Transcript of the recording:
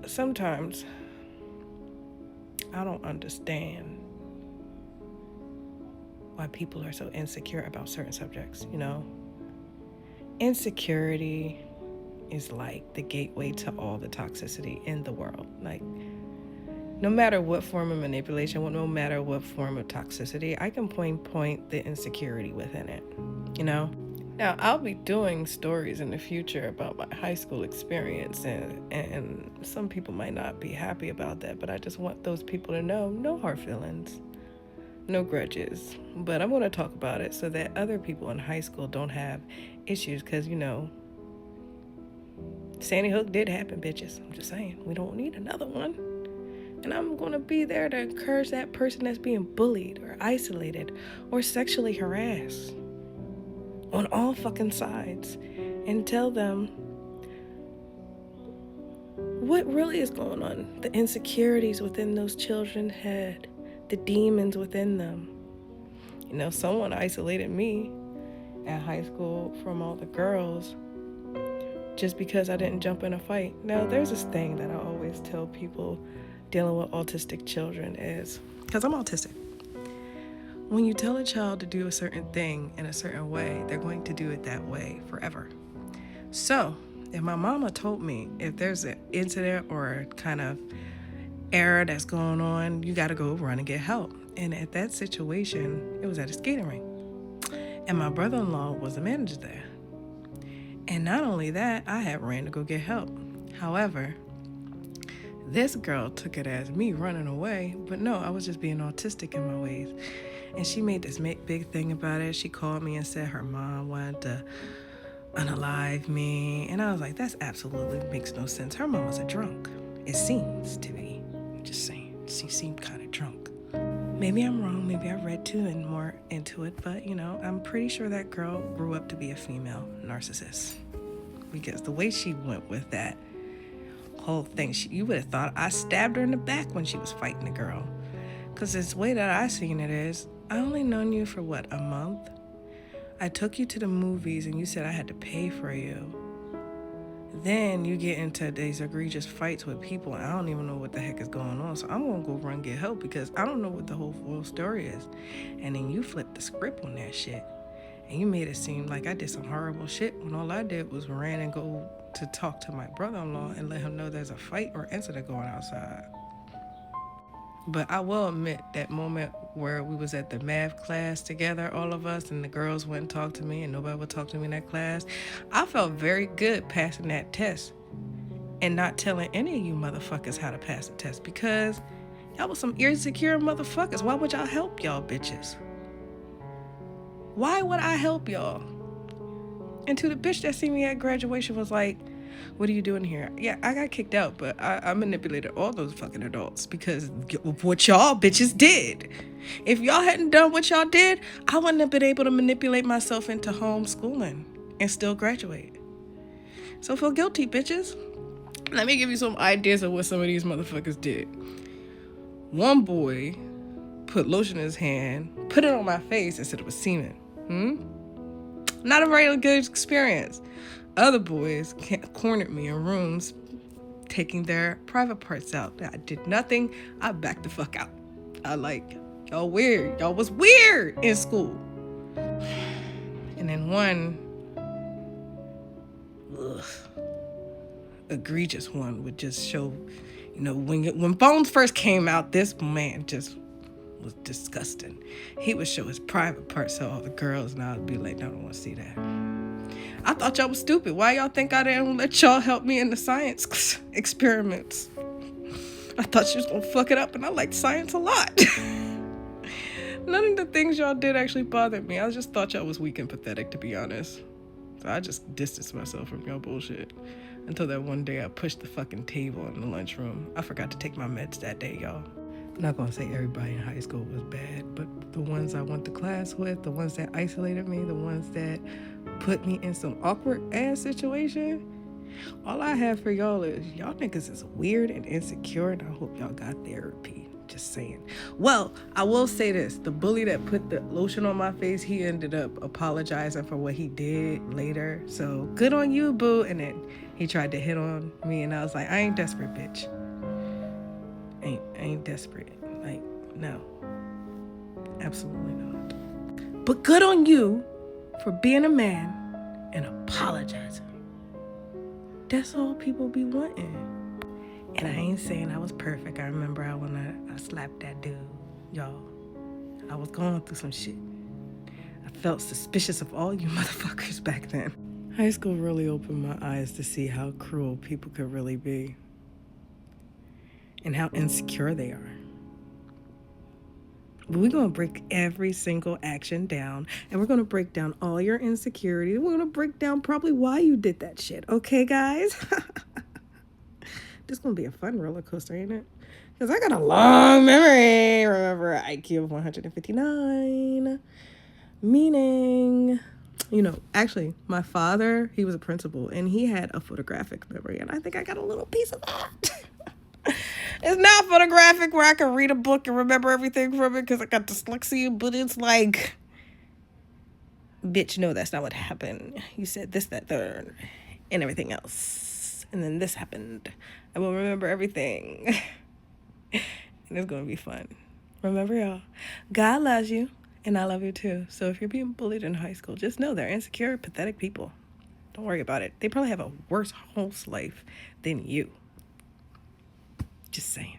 Sometimes I don't understand why people are so insecure about certain subjects. Insecurity is like the gateway to all the toxicity in the world. Like, no matter what form of manipulation, no matter what form of toxicity, I can point the insecurity within it, you know? Now, I'll be doing stories in the future about my high school experience, and some people might not be happy about that, but I just want those people to know no hard feelings, no grudges. But I'm going to talk about it so that other people in high school don't have issues, because, Sandy Hook did happen, bitches. I'm just saying, we don't need another one. And I'm going to be there to encourage that person that's being bullied or isolated or sexually harassed on all fucking sides, and tell them what really is going on, the insecurities within those children's head, the demons within them. Someone isolated me at high school from all the girls just because I didn't jump in a fight. Now, there's this thing that I always tell people dealing with autistic children is, because I'm autistic, when you tell a child to do a certain thing in a certain way, they're going to do it that way forever. So, if my mama told me if there's an incident or a kind of error that's going on, you got to go run and get help. And at that situation, it was at a skating rink. And my brother-in-law was the manager there. And not only that, I had ran to go get help. However, this girl took it as me running away, but no, I was just being autistic in my ways. And she made this big thing about it. She called me and said her mom wanted to unalive me. And I was like, that's absolutely makes no sense. Her mom was a drunk. It seems to be. I'm just saying, she seemed kind of drunk. Maybe I'm wrong. Maybe I read too and more into it. But, I'm pretty sure that girl grew up to be a female narcissist. Because the way she went with that whole thing, you would have thought I stabbed her in the back when she was fighting the girl. Because this way that I seen it is, I only known you for a month? I took you to the movies and you said I had to pay for you. Then you get into these egregious fights with people and I don't even know what the heck is going on. So I'm going to go run and get help because I don't know what the whole full story is. And then you flipped the script on that shit. And you made it seem like I did some horrible shit when all I did was ran and go to talk to my brother-in-law and let him know there's a fight or incident going outside. But I will admit that moment where we was at the math class together, all of us, and the girls wouldn't talk to me and nobody would talk to me in that class, I felt very good passing that test and not telling any of you motherfuckers how to pass the test because y'all was some insecure motherfuckers. Why would y'all help y'all bitches? Why would I help y'all? And to the bitch that see me at graduation was like, what are you doing here? Yeah, I got kicked out, but I manipulated all those fucking adults because of what y'all bitches did. If y'all hadn't done what y'all did, I wouldn't have been able to manipulate myself into homeschooling and still graduate. So feel guilty, bitches. Let me give you some ideas of what some of these motherfuckers did. One boy put lotion in his hand, put it on my face and said it was semen. Not a very good experience. Other boys cornered me in rooms, taking their private parts out. I did nothing. I backed the fuck out. Y'all weird. Y'all was weird in school. And then one egregious one would just show, when phones first came out, this man just was disgusting. He would show his private parts to all the girls, and I'd be like, no, I don't want to see that. I thought y'all was stupid. Why y'all think I didn't let y'all help me in the science experiments? I thought you was gonna fuck it up, and I liked science a lot. None of the things y'all did actually bothered me. I just thought y'all was weak and pathetic, to be honest. So I just distanced myself from y'all bullshit. Until that one day I pushed the fucking table in the lunchroom. I forgot to take my meds that day, y'all. I'm not gonna say everybody in high school was bad, but the ones I went to class with, the ones that isolated me, the ones that put me in some awkward ass situation, all I have for y'all is y'all niggas is weird and insecure, and I hope y'all got therapy. Just saying. Well, I will say this. The bully that put the lotion on my face, he ended up apologizing for what he did later. So good on you, boo. And then He tried to hit on me, and I was like, I ain't desperate, bitch. I ain't desperate. Like, no. Absolutely not. But good on you for being a man and apologizing. That's all people be wanting. And I ain't saying I was perfect. I remember when I slapped that dude, y'all. I was going through some shit. I felt suspicious of all you motherfuckers back then. High school really opened my eyes to see how cruel people could really be. And how insecure they are. But we're going to break every single action down. And we're going to break down all your insecurities. We're going to break down probably why you did that shit. Okay, guys? This is going to be a fun roller coaster, ain't it? Because I got a long memory. Remember, IQ of 159. Meaning, actually, my father, he was a principal. And he had a photographic memory. And I think I got a little piece of that. It's not photographic where I can read a book and remember everything from it because I got dyslexia, but it's like, bitch, no, that's not what happened. You said this, that, third, and everything else. And then this happened. I will remember everything. And it's going to be fun. Remember, y'all, God loves you, and I love you too. So if you're being bullied in high school, just know they're insecure, pathetic people. Don't worry about it. They probably have a worse whole life than you. Just saying.